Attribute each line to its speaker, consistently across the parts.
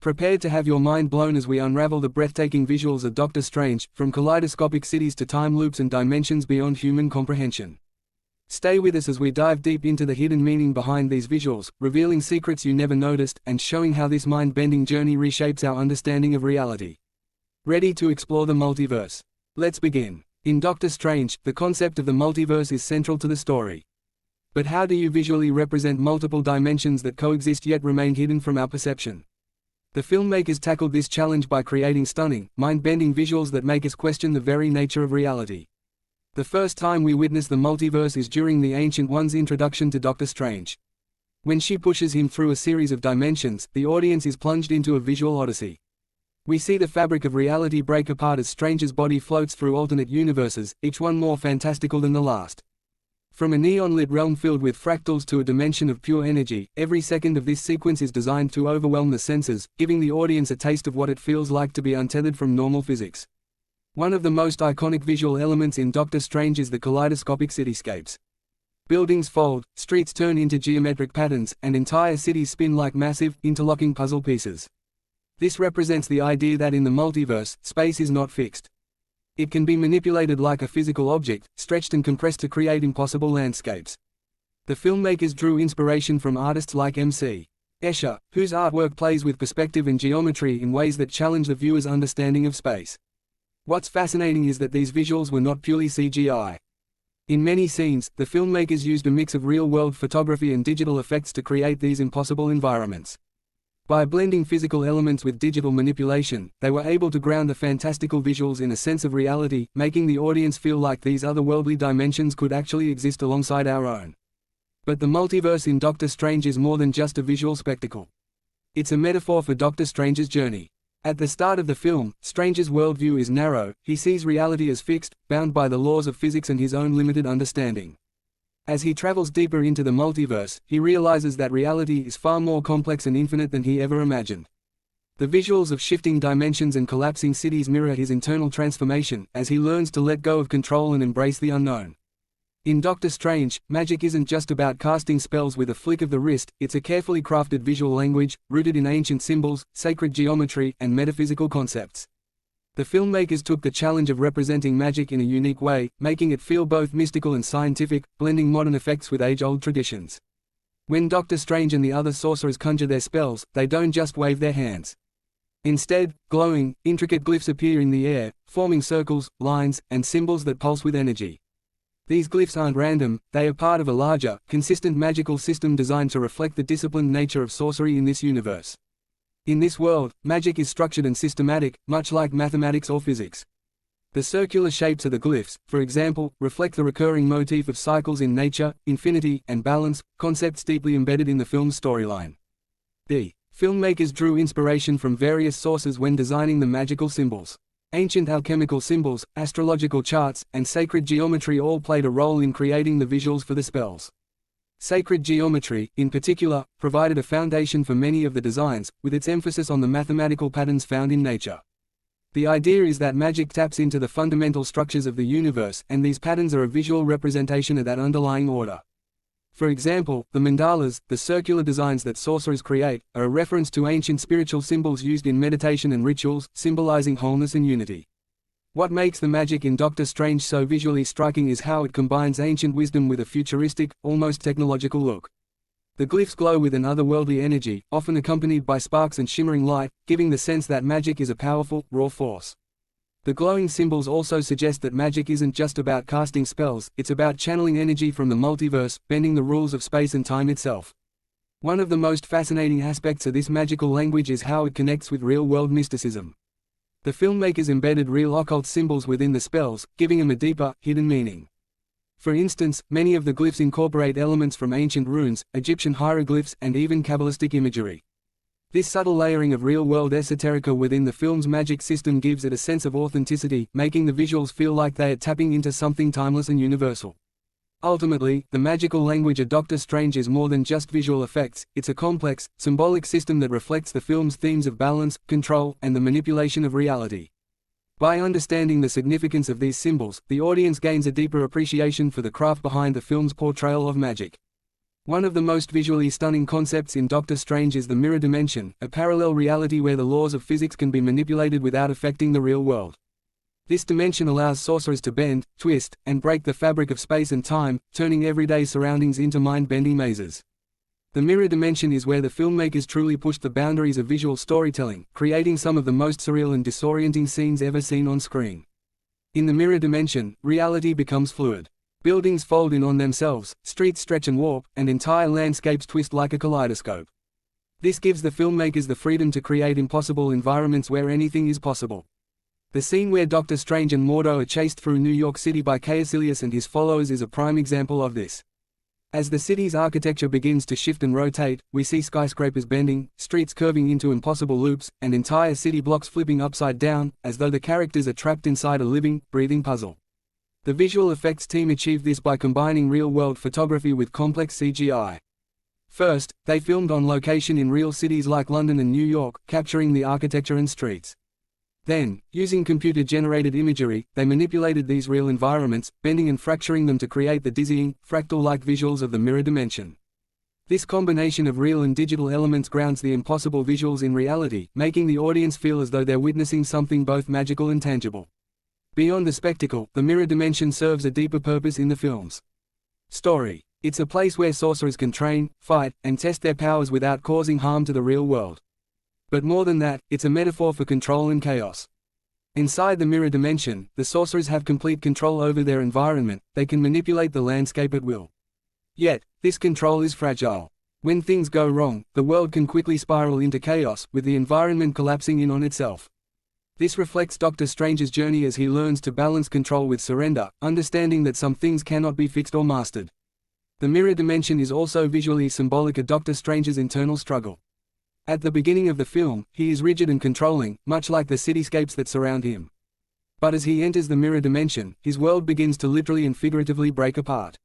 Speaker 1: Prepare to have your mind blown as we unravel the breathtaking visuals of Doctor Strange, from kaleidoscopic cities to time loops and dimensions beyond human comprehension. Stay with us as we dive deep into the hidden meaning behind these visuals, revealing secrets you never noticed, and showing how this mind-bending journey reshapes our understanding of reality. Ready to explore the multiverse? Let's begin. In Doctor Strange, the concept of the multiverse is central to the story. But how do you visually represent multiple dimensions that coexist yet remain hidden from our perception? The filmmakers tackled this challenge by creating stunning, mind-bending visuals that make us question the very nature of reality. The first time we witness the multiverse is during the Ancient One's introduction to Doctor Strange. When she pushes him through a series of dimensions, the audience is plunged into a visual odyssey. We see the fabric of reality break apart as Strange's body floats through alternate universes, each one more fantastical than the last. From a neon-lit realm filled with fractals to a dimension of pure energy, every second of this sequence is designed to overwhelm the senses, giving the audience a taste of what it feels like to be untethered from normal physics. One of the most iconic visual elements in Doctor Strange is the kaleidoscopic cityscapes. Buildings fold, streets turn into geometric patterns, and entire cities spin like massive, interlocking puzzle pieces. This represents the idea that in the multiverse, space is not fixed. It can be manipulated like a physical object, stretched and compressed to create impossible landscapes. The filmmakers drew inspiration from artists like M.C. Escher, whose artwork plays with perspective and geometry in ways that challenge the viewer's understanding of space. What's fascinating is that these visuals were not purely CGI. In many scenes, the filmmakers used a mix of real-world photography and digital effects to create these impossible environments. By blending physical elements with digital manipulation, they were able to ground the fantastical visuals in a sense of reality, making the audience feel like these otherworldly dimensions could actually exist alongside our own. But the multiverse in Doctor Strange is more than just a visual spectacle. It's a metaphor for Doctor Strange's journey. At the start of the film, Strange's worldview is narrow. He sees reality as fixed, bound by the laws of physics and his own limited understanding. As he travels deeper into the multiverse, he realizes that reality is far more complex and infinite than he ever imagined. The visuals of shifting dimensions and collapsing cities mirror his internal transformation, as he learns to let go of control and embrace the unknown. In Doctor Strange, magic isn't just about casting spells with a flick of the wrist, it's a carefully crafted visual language, rooted in ancient symbols, sacred geometry, and metaphysical concepts. The filmmakers took the challenge of representing magic in a unique way, making it feel both mystical and scientific, blending modern effects with age-old traditions. When Doctor Strange and the other sorcerers conjure their spells, they don't just wave their hands. Instead, glowing, intricate glyphs appear in the air, forming circles, lines, and symbols that pulse with energy. These glyphs aren't random, they are part of a larger, consistent magical system designed to reflect the disciplined nature of sorcery in this universe. In this world, magic is structured and systematic, much like mathematics or physics. The circular shapes of the glyphs, for example, reflect the recurring motif of cycles in nature, infinity, and balance, concepts deeply embedded in the film's storyline. The filmmakers drew inspiration from various sources when designing the magical symbols. Ancient alchemical symbols, astrological charts, and sacred geometry all played a role in creating the visuals for the spells. Sacred geometry, in particular, provided a foundation for many of the designs, with its emphasis on the mathematical patterns found in nature. The idea is that magic taps into the fundamental structures of the universe, and these patterns are a visual representation of that underlying order. For example, the mandalas, the circular designs that sorcerers create, are a reference to ancient spiritual symbols used in meditation and rituals, symbolizing wholeness and unity. What makes the magic in Doctor Strange so visually striking is how it combines ancient wisdom with a futuristic, almost technological look. The glyphs glow with an otherworldly energy, often accompanied by sparks and shimmering light, giving the sense that magic is a powerful, raw force. The glowing symbols also suggest that magic isn't just about casting spells, it's about channeling energy from the multiverse, bending the rules of space and time itself. One of the most fascinating aspects of this magical language is how it connects with real-world mysticism. The filmmakers embedded real occult symbols within the spells, giving them a deeper, hidden meaning. For instance, many of the glyphs incorporate elements from ancient runes, Egyptian hieroglyphs, and even Kabbalistic imagery. This subtle layering of real-world esoterica within the film's magic system gives it a sense of authenticity, making the visuals feel like they are tapping into something timeless and universal. Ultimately, the magical language of Doctor Strange is more than just visual effects, it's a complex, symbolic system that reflects the film's themes of balance, control, and the manipulation of reality. By understanding the significance of these symbols, the audience gains a deeper appreciation for the craft behind the film's portrayal of magic. One of the most visually stunning concepts in Doctor Strange is the mirror dimension, a parallel reality where the laws of physics can be manipulated without affecting the real world. This dimension allows sorcerers to bend, twist, and break the fabric of space and time, turning everyday surroundings into mind-bending mazes. The mirror dimension is where the filmmakers truly pushed the boundaries of visual storytelling, creating some of the most surreal and disorienting scenes ever seen on screen. In the mirror dimension, reality becomes fluid. Buildings fold in on themselves, streets stretch and warp, and entire landscapes twist like a kaleidoscope. This gives the filmmakers the freedom to create impossible environments where anything is possible. The scene where Doctor Strange and Mordo are chased through New York City by Kaecilius and his followers is a prime example of this. As the city's architecture begins to shift and rotate, we see skyscrapers bending, streets curving into impossible loops, and entire city blocks flipping upside down, as though the characters are trapped inside a living, breathing puzzle. The visual effects team achieved this by combining real-world photography with complex CGI. First, they filmed on location in real cities like London and New York, capturing the architecture and streets. Then, using computer-generated imagery, they manipulated these real environments, bending and fracturing them to create the dizzying, fractal-like visuals of the mirror dimension. This combination of real and digital elements grounds the impossible visuals in reality, making the audience feel as though they're witnessing something both magical and tangible. Beyond the spectacle, the mirror dimension serves a deeper purpose in the film's story. It's a place where sorcerers can train, fight, and test their powers without causing harm to the real world. But more than that, it's a metaphor for control and chaos. Inside the mirror dimension, the sorcerers have complete control over their environment. They can manipulate the landscape at will. Yet, this control is fragile. When things go wrong, the world can quickly spiral into chaos, with the environment collapsing in on itself. This reflects Doctor Strange's journey as he learns to balance control with surrender, understanding that some things cannot be fixed or mastered. The mirror dimension is also visually symbolic of Doctor Strange's internal struggle. At the beginning of the film, he is rigid and controlling, much like the cityscapes that surround him. But as he enters the mirror dimension, his world begins to literally and figuratively break apart.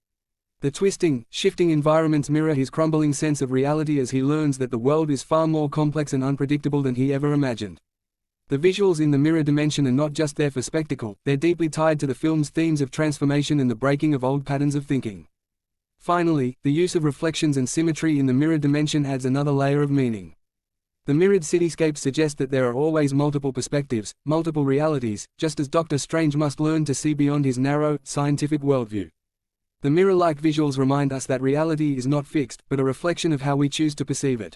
Speaker 1: The twisting, shifting environments mirror his crumbling sense of reality as he learns that the world is far more complex and unpredictable than he ever imagined. The visuals in the mirror dimension are not just there for spectacle, they're deeply tied to the film's themes of transformation and the breaking of old patterns of thinking. Finally, the use of reflections and symmetry in the mirror dimension adds another layer of meaning. The mirrored cityscapes suggest that there are always multiple perspectives, multiple realities, just as Doctor Strange must learn to see beyond his narrow, scientific worldview. The mirror-like visuals remind us that reality is not fixed, but a reflection of how we choose to perceive it.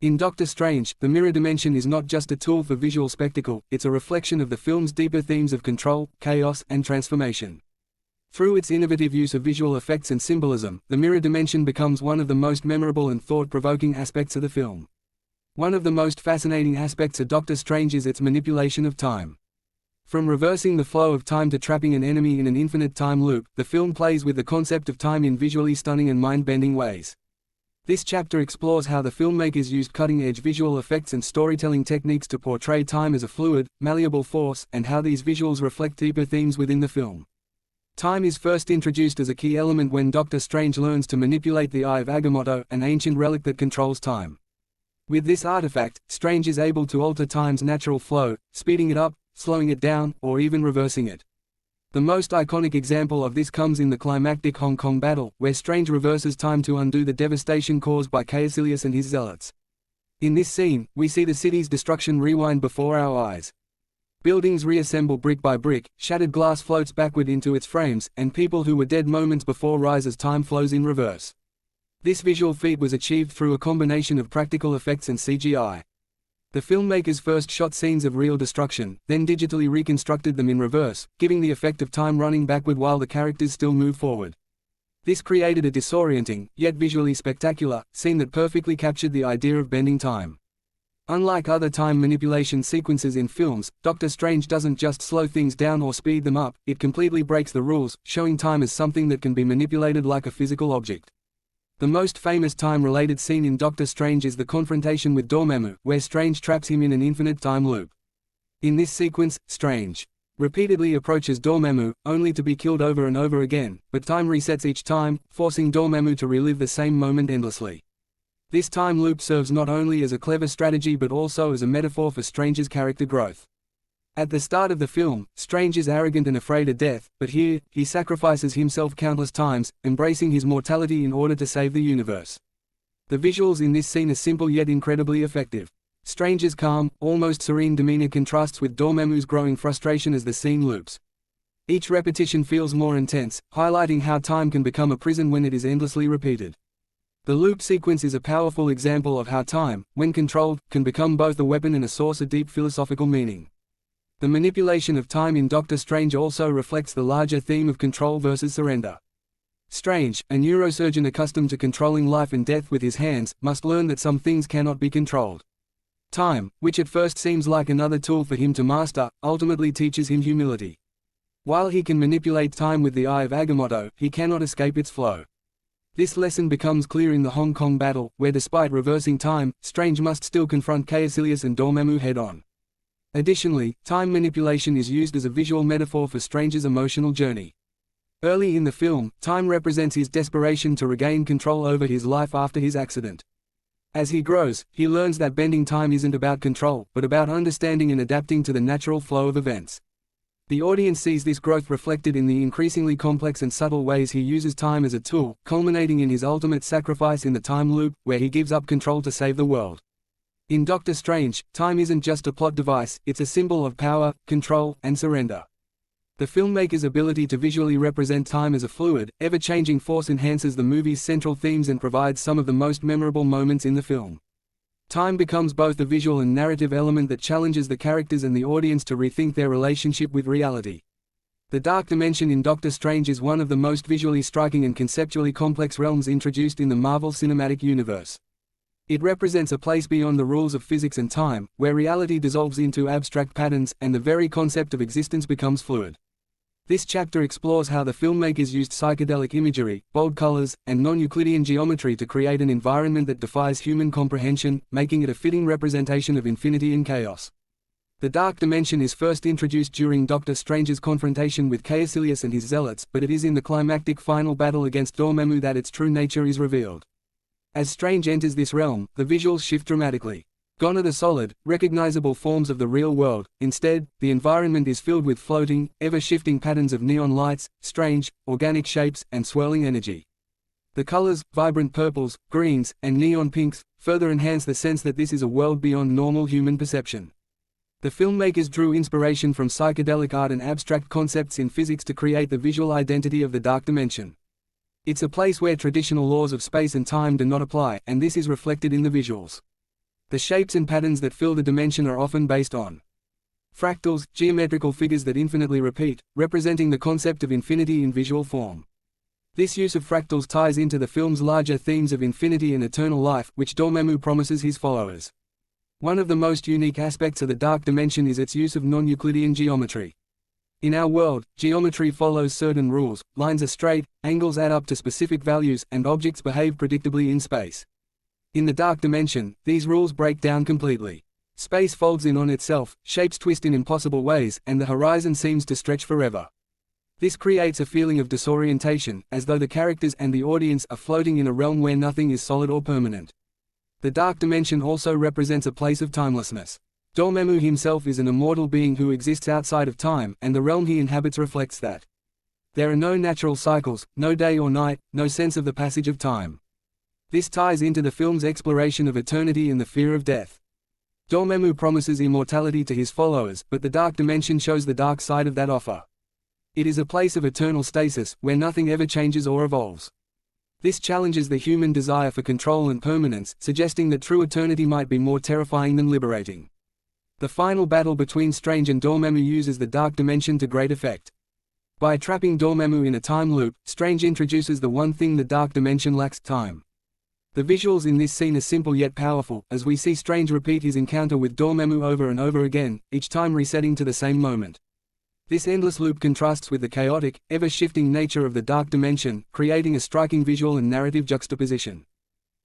Speaker 1: In Doctor Strange, the mirror dimension is not just a tool for visual spectacle, it's a reflection of the film's deeper themes of control, chaos, and transformation. Through its innovative use of visual effects and symbolism, the mirror dimension becomes one of the most memorable and thought-provoking aspects of the film. One of the most fascinating aspects of Doctor Strange is its manipulation of time. From reversing the flow of time to trapping an enemy in an infinite time loop, the film plays with the concept of time in visually stunning and mind-bending ways. This chapter explores how the filmmakers used cutting-edge visual effects and storytelling techniques to portray time as a fluid, malleable force, and how these visuals reflect deeper themes within the film. Time is first introduced as a key element when Doctor Strange learns to manipulate the Eye of Agamotto, an ancient relic that controls time. With this artifact, Strange is able to alter time's natural flow, speeding it up, slowing it down, or even reversing it. The most iconic example of this comes in the climactic Hong Kong battle, where Strange reverses time to undo the devastation caused by Kaecilius and his zealots. In this scene, we see the city's destruction rewind before our eyes. Buildings reassemble brick by brick, shattered glass floats backward into its frames, and people who were dead moments before rise as time flows in reverse. This visual feat was achieved through a combination of practical effects and CGI. The filmmakers first shot scenes of real destruction, then digitally reconstructed them in reverse, giving the effect of time running backward while the characters still move forward. This created a disorienting, yet visually spectacular, scene that perfectly captured the idea of bending time. Unlike other time manipulation sequences in films, Doctor Strange doesn't just slow things down or speed them up, it completely breaks the rules, showing time as something that can be manipulated like a physical object. The most famous time-related scene in Doctor Strange is the confrontation with Dormammu, where Strange traps him in an infinite time loop. In this sequence, Strange repeatedly approaches Dormammu, only to be killed over and over again, but time resets each time, forcing Dormammu to relive the same moment endlessly. This time loop serves not only as a clever strategy but also as a metaphor for Strange's character growth. At the start of the film, Strange is arrogant and afraid of death, but here, he sacrifices himself countless times, embracing his mortality in order to save the universe. The visuals in this scene are simple yet incredibly effective. Strange's calm, almost serene demeanor contrasts with Dormammu's growing frustration as the scene loops. Each repetition feels more intense, highlighting how time can become a prison when it is endlessly repeated. The loop sequence is a powerful example of how time, when controlled, can become both a weapon and a source of deep philosophical meaning. The manipulation of time in Doctor Strange also reflects the larger theme of control versus surrender. Strange, a neurosurgeon accustomed to controlling life and death with his hands, must learn that some things cannot be controlled. Time, which at first seems like another tool for him to master, ultimately teaches him humility. While he can manipulate time with the Eye of Agamotto, he cannot escape its flow. This lesson becomes clear in the Hong Kong battle, where despite reversing time, Strange must still confront Kaecilius and Dormammu head-on. Additionally, time manipulation is used as a visual metaphor for Strange's emotional journey. Early in the film, time represents his desperation to regain control over his life after his accident. As he grows, he learns that bending time isn't about control, but about understanding and adapting to the natural flow of events. The audience sees this growth reflected in the increasingly complex and subtle ways he uses time as a tool, culminating in his ultimate sacrifice in the time loop, where he gives up control to save the world. In Doctor Strange, time isn't just a plot device, it's a symbol of power, control, and surrender. The filmmaker's ability to visually represent time as a fluid, ever-changing force enhances the movie's central themes and provides some of the most memorable moments in the film. Time becomes both a visual and narrative element that challenges the characters and the audience to rethink their relationship with reality. The dark dimension in Doctor Strange is one of the most visually striking and conceptually complex realms introduced in the Marvel Cinematic Universe. It represents a place beyond the rules of physics and time, where reality dissolves into abstract patterns, and the very concept of existence becomes fluid. This chapter explores how the filmmakers used psychedelic imagery, bold colors, and non-Euclidean geometry to create an environment that defies human comprehension, making it a fitting representation of infinity and chaos. The dark dimension is first introduced during Doctor Strange's confrontation with Kaecilius and his zealots, but it is in the climactic final battle against Dormammu that its true nature is revealed. As Strange enters this realm, the visuals shift dramatically. Gone are the solid, recognizable forms of the real world. Instead, the environment is filled with floating, ever-shifting patterns of neon lights, strange, organic shapes, and swirling energy. The colors, vibrant purples, greens, and neon pinks, further enhance the sense that this is a world beyond normal human perception. The filmmakers drew inspiration from psychedelic art and abstract concepts in physics to create the visual identity of the dark dimension. It's a place where traditional laws of space and time do not apply, and this is reflected in the visuals. The shapes and patterns that fill the dimension are often based on fractals, geometrical figures that infinitely repeat, representing the concept of infinity in visual form. This use of fractals ties into the film's larger themes of infinity and eternal life, which Dormammu promises his followers. One of the most unique aspects of the dark dimension is its use of non-Euclidean geometry. In our world, geometry follows certain rules, lines are straight, angles add up to specific values, and objects behave predictably in space. In the dark dimension, these rules break down completely. Space folds in on itself, shapes twist in impossible ways, and the horizon seems to stretch forever. This creates a feeling of disorientation, as though the characters and the audience are floating in a realm where nothing is solid or permanent. The dark dimension also represents a place of timelessness. Dormammu himself is an immortal being who exists outside of time, and the realm he inhabits reflects that. There are no natural cycles, no day or night, no sense of the passage of time. This ties into the film's exploration of eternity and the fear of death. Dormammu promises immortality to his followers, but the dark dimension shows the dark side of that offer. It is a place of eternal stasis, where nothing ever changes or evolves. This challenges the human desire for control and permanence, suggesting that true eternity might be more terrifying than liberating. The final battle between Strange and Dormammu uses the dark dimension to great effect. By trapping Dormammu in a time loop, Strange introduces the one thing the dark dimension lacks: time. The visuals in this scene are simple yet powerful, as we see Strange repeat his encounter with Dormammu over and over again, each time resetting to the same moment. This endless loop contrasts with the chaotic, ever-shifting nature of the dark dimension, creating a striking visual and narrative juxtaposition.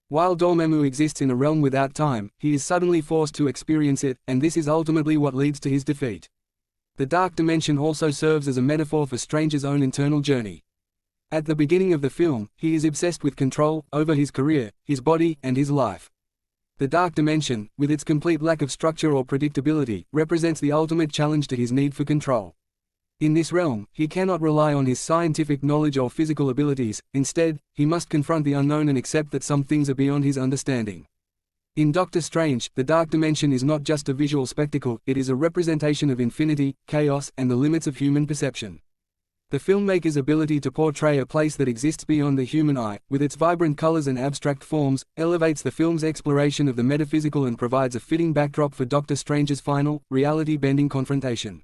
Speaker 1: While Dormammu exists in a realm without time, he is suddenly forced to experience it, and this is ultimately what leads to his defeat. The dark dimension also serves as a metaphor for Strange's own internal journey. At the beginning of the film, he is obsessed with control over his career, his body, and his life. The dark dimension, with its complete lack of structure or predictability, represents the ultimate challenge to his need for control. In this realm, he cannot rely on his scientific knowledge or physical abilities. Instead, he must confront the unknown and accept that some things are beyond his understanding. In Doctor Strange, the dark dimension is not just a visual spectacle, it is a representation of infinity, chaos, and the limits of human perception. The filmmaker's ability to portray a place that exists beyond the human eye, with its vibrant colors and abstract forms, elevates the film's exploration of the metaphysical and provides a fitting backdrop for Doctor Strange's final, reality-bending confrontation.